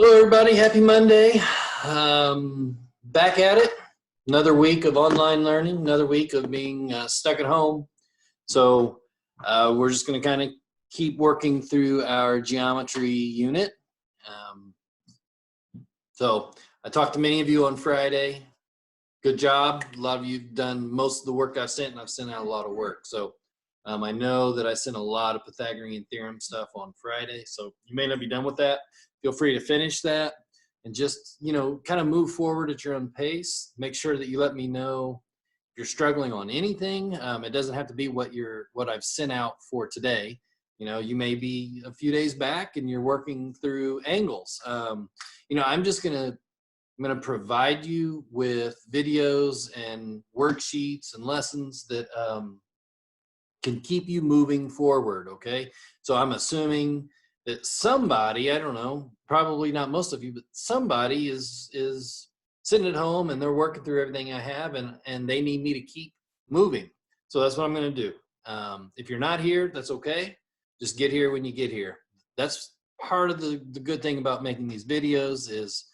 Hello, everybody. Happy Monday. Back at it. Another week of online learning, another week of being stuck at home. So we're just going to kind of keep working through our geometry unit. Um, so I talked to many of you on Friday. Good job. A lot of you have done most of the work I've sent, and I've sent out a lot of work. So I know that I sent a lot of Pythagorean theorem stuff on Friday. So you may not be done with that. Feel free to finish that and just, kind of move forward at your own pace. Make sure that you let me know if you're struggling on anything. It doesn't have to be what I've sent out for today. You may be a few days back and you're working through angles. I'm going to provide you with videos and worksheets and lessons that can keep you moving forward, okay? So I'm assuming that somebody, I don't know, probably not most of you, but somebody is sitting at home and they're working through everything I have and they need me to keep moving. So that's what I'm going to do. If you're not here, that's okay. Just get here when you get here. That's part of the good thing about making these videos is,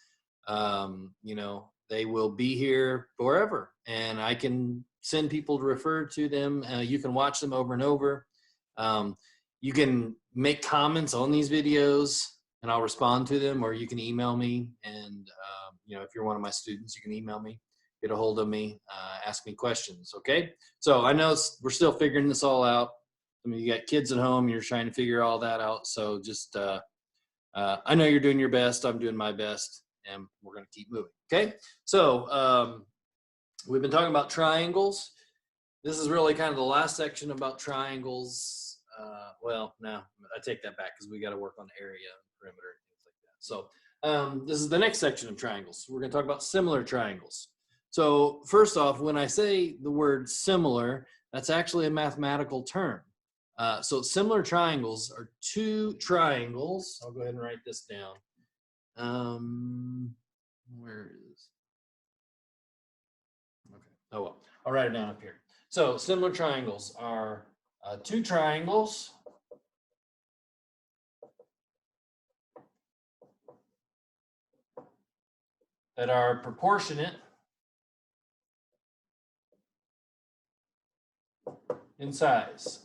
they will be here forever and I can send people to refer to them. You can watch them over and over. You can make comments on these videos and I'll respond to them, or you can email me. And, if you're one of my students, you can email me, get a hold of me, ask me questions. Okay. So I know we're still figuring this all out. I mean, you got kids at home, you're trying to figure all that out. So just, I know you're doing your best. I'm doing my best and we're going to keep moving. Okay. So, we've been talking about triangles. This is really kind of the last section about triangles. No, I take that back because we got to work on area, perimeter, and things like that. So this is the next section of triangles. We're going to talk about similar triangles. So first off, when I say the word similar, that's actually a mathematical term. So similar triangles are two triangles. I'll go ahead and write this down. Where is? Okay. Oh well, I'll write it down up here. So similar triangles are two triangles that are proportionate in size.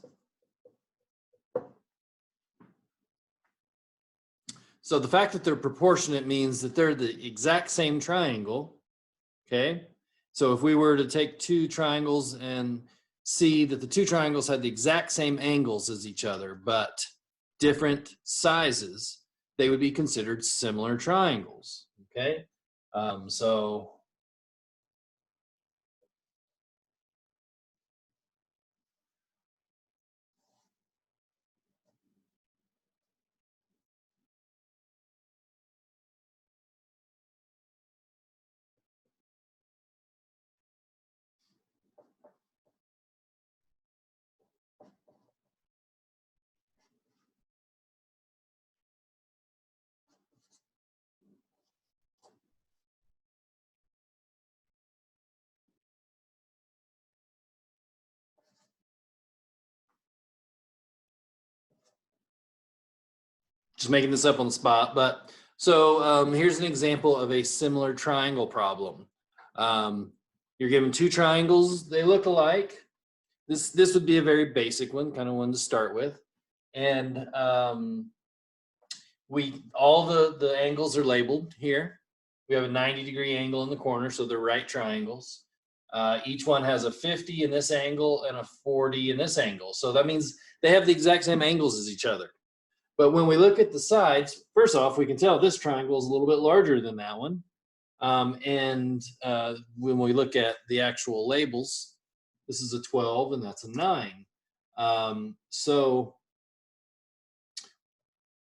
So the fact that they're proportionate means that they're the exact same triangle, okay? So if we were to take two triangles and see that the two triangles had the exact same angles as each other, but different sizes, they would be considered similar triangles, okay? So just making this up on the spot, but so here's an example of a similar triangle problem. You're given two triangles, they look alike. This would be a very basic one, kind of one to start with. And all the angles are labeled here. We have a 90-degree angle in the corner, so they're right triangles. Each one has a 50 in this angle and a 40 in this angle. So that means they have the exact same angles as each other. But when we look at the sides, first off, we can tell this triangle is a little bit larger than that one. When we look at the actual labels, this is a 12 and that's a 9. So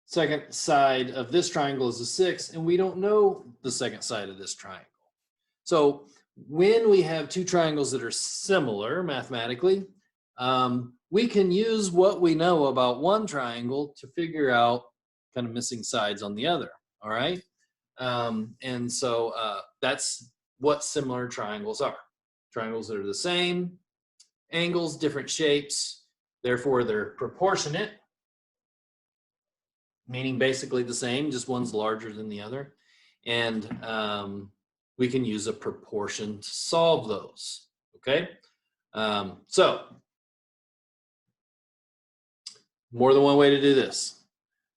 second side of this triangle is a 6, and we don't know the second side of this triangle. So when we have two triangles that are similar mathematically, we can use what we know about one triangle to figure out kind of missing sides on the other, all right? That's what similar triangles are. Triangles that are the same angles, different shapes, therefore they're proportionate. meaning basically the same, just one's larger than the other. And we can use a proportion to solve those, okay? So, more than one way to do this.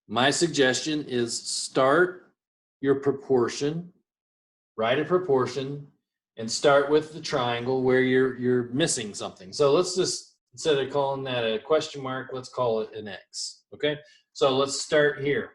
My suggestion is start your proportion, write a proportion, and start with the triangle where you're missing something. So let's just, instead of calling that a question mark, let's call it an X, okay? So let's start here.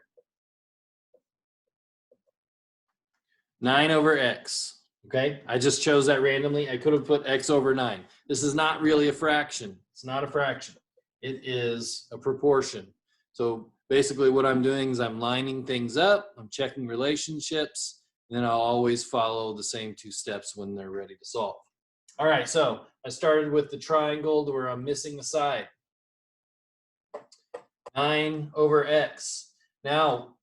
9 over X, okay? I just chose that randomly. I could have put X over 9. This is not really a fraction. It's not a fraction. It is a proportion. So basically what I'm doing is I'm lining things up, I'm checking relationships, and then I'll always follow the same 2 steps when they're ready to solve. All right, so I started with the triangle where I'm missing a side. 9 over X. Now,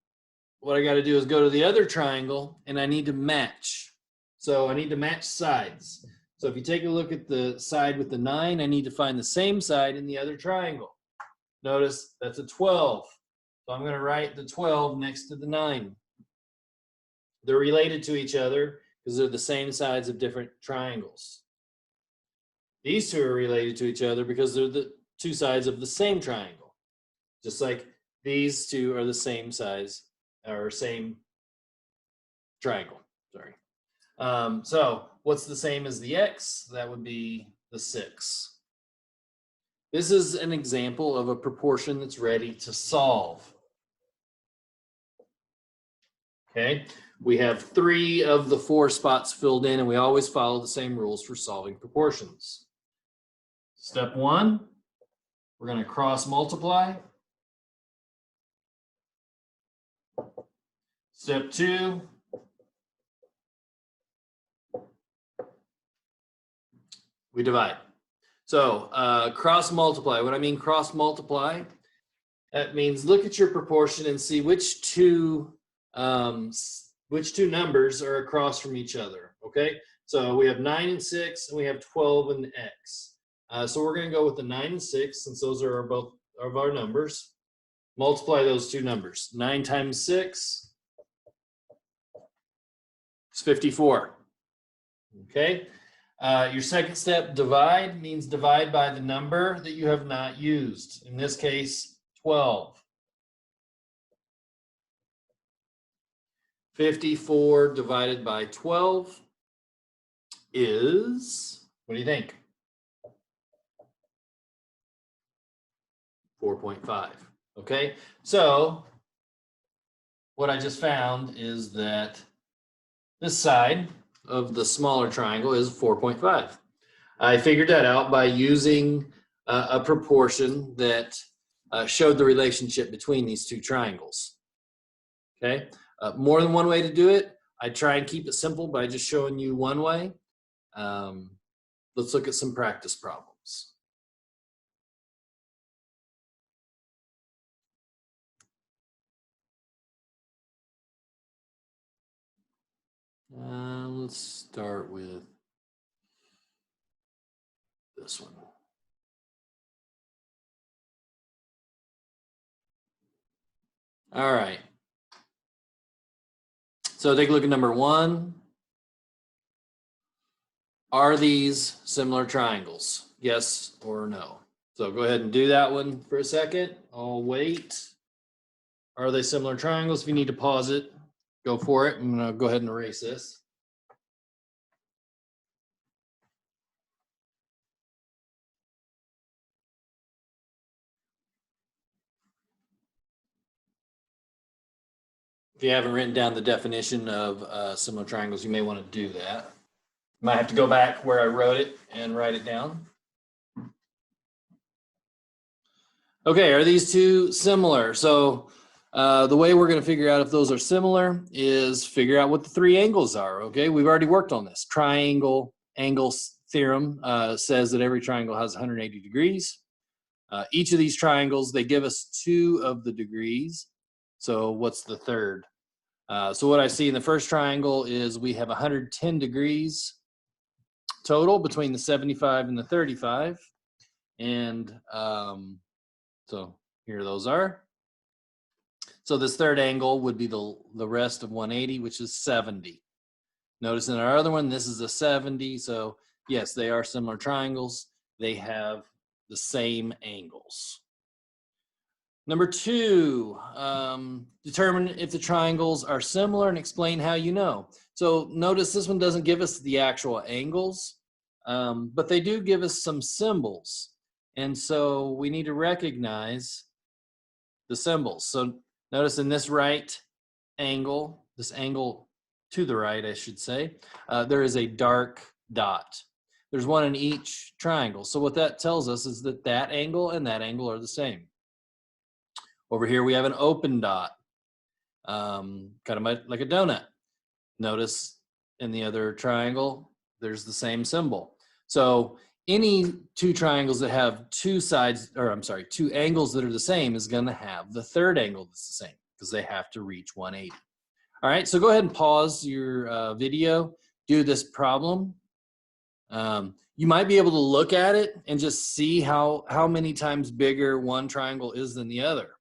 what I got to do is go to the other triangle and I need to match. So I need to match sides. So if you take a look at the side with the 9, I need to find the same side in the other triangle. Notice that's a 12. So I'm going to write the 12 next to the 9. They're related to each other because they're the same sides of different triangles. These two are related to each other because they're the 2 sides of the same triangle. Just like these 2 are the same size or same triangle, sorry. So what's the same as the X? That would be the 6. This is an example of a proportion that's ready to solve. Okay, we have 3 of the 4 spots filled in, and we always follow the same rules for solving proportions. Step 1, we're going to cross multiply. Step 2, we divide. So cross multiply. What I mean cross multiply, that means look at your proportion and see which two numbers are across from each other. Okay, so we have 9 and 6, and we have 12 and X. So we're going to go with the 9 and 6, since those are both of our numbers. Multiply those 2 numbers. 9 times 6 is 54. Okay. Your second step, divide, means divide by the number that you have not used. In this case, 12. 54 divided by 12 is, what do you think? 4.5. Okay, so what I just found is that this side of the smaller triangle is 4.5. I figured that out by using a proportion that showed the relationship between these 2 triangles. Okay, more than one way to do it. I try and keep it simple by just showing you one way. Let's look at some practice problems. Let's start with this one. All right. So take a look at number 1. Are these similar triangles? Yes or no? So go ahead and do that one for a second. I'll wait. Are they similar triangles? If you need to pause it, go for it. I'm going to go ahead and erase this. If you haven't written down the definition of similar triangles, you may want to do that. You might have to go back where I wrote it and write it down. Okay, are these 2 similar? So the way we're going to figure out if those are similar is figure out what the 3 angles are. Okay, we've already worked on this. Triangle angle theorem says that every triangle has 180 degrees. Each of these triangles, they give us 2 of the degrees. So what's the third? So what I see in the first triangle is we have 110 degrees total between the 75 and the 35. And so here those are. So this third angle would be the rest of 180, which is 70. Notice in our other one, this is a 70. So yes, they are similar triangles. They have the same angles. Number 2, determine if the triangles are similar and explain how you know. So notice this one doesn't give us the actual angles, but they do give us some symbols. And so we need to recognize the symbols. So notice in this right angle, this angle to the right, I should say, there is a dark dot. There's one in each triangle. So what that tells us is that that angle and that angle are the same. Over here, we have an open dot, kind of like a donut. Notice in the other triangle, there's the same symbol. So any two triangles that have two sides, or I'm sorry, two angles that are the same is going to have the third angle that's the same because they have to reach 180. All right, so go ahead and pause your video, do this problem. You might be able to look at it and just see how many times bigger one triangle is than the other.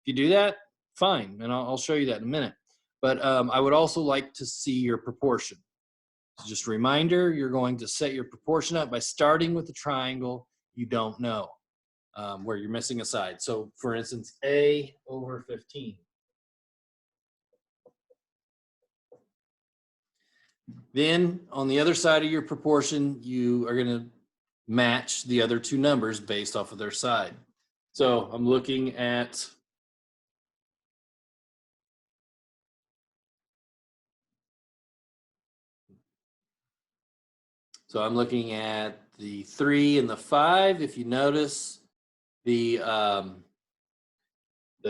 If you do that, fine, and I'll show you that in a minute. But I would also like to see your proportion. So just a reminder, you're going to set your proportion up by starting with the triangle you don't know, where you're missing a side. So for instance, A over 15. Then on the other side of your proportion, you are going to match the other two numbers based off of their side. So I'm looking at the 3 and the 5. If you notice, the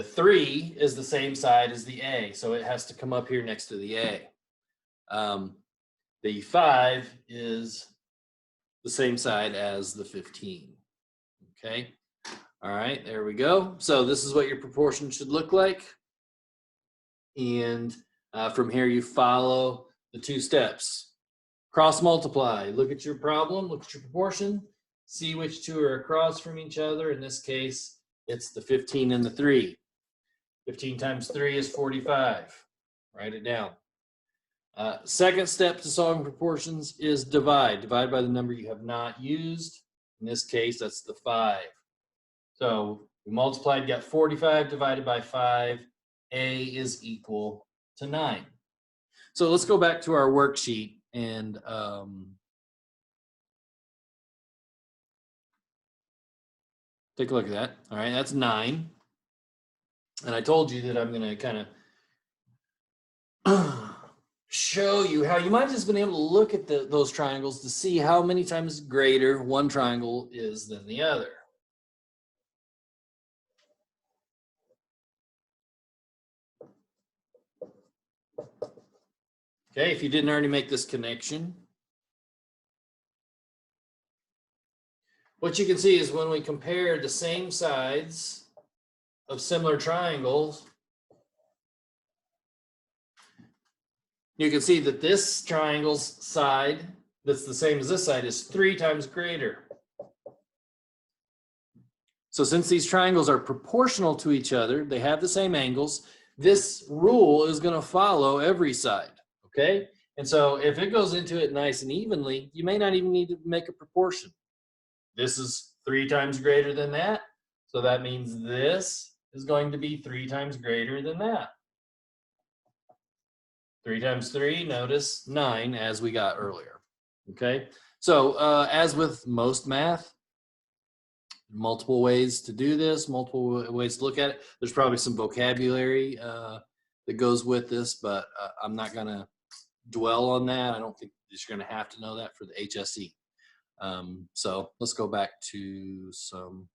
3 is the same side as the A, so it has to come up here next to the A. The 5 is the same side as the 15. Okay. All right, there we go. So this is what your proportion should look like. And from here, you follow the 2 steps. Cross multiply. Look at your problem, look at your proportion, see which 2 are across from each other. In this case, it's the 15 and the 3. 15 times 3 is 45. Write it down. Second step to solving proportions is divide. Divide by the number you have not used. In this case, that's the 5. So we multiplied, got 45 divided by 5. A is equal to 9. So let's go back to our worksheet and take a look at that. All right, that's 9. And I told you that I'm going to kind of show you how you might have just been able to look at those triangles to see how many times greater one triangle is than the other. Okay, if you didn't already make this connection, what you can see is when we compare the same sides of similar triangles, you can see that this triangle's side that's the same as this side is 3 times greater. So since these triangles are proportional to each other, they have the same angles, this rule is going to follow every side. Okay, and so if it goes into it nice and evenly, you may not even need to make a proportion. This is 3 times greater than that, so that means this is going to be 3 times greater than that. 3 times 3, notice 9, as we got earlier. Okay, so as with most math, multiple ways to do this, multiple ways to look at it. There's probably some vocabulary that goes with this, but I'm not going to dwell on that. I don't think you're going to have to know that for the HSE. So let's go back to some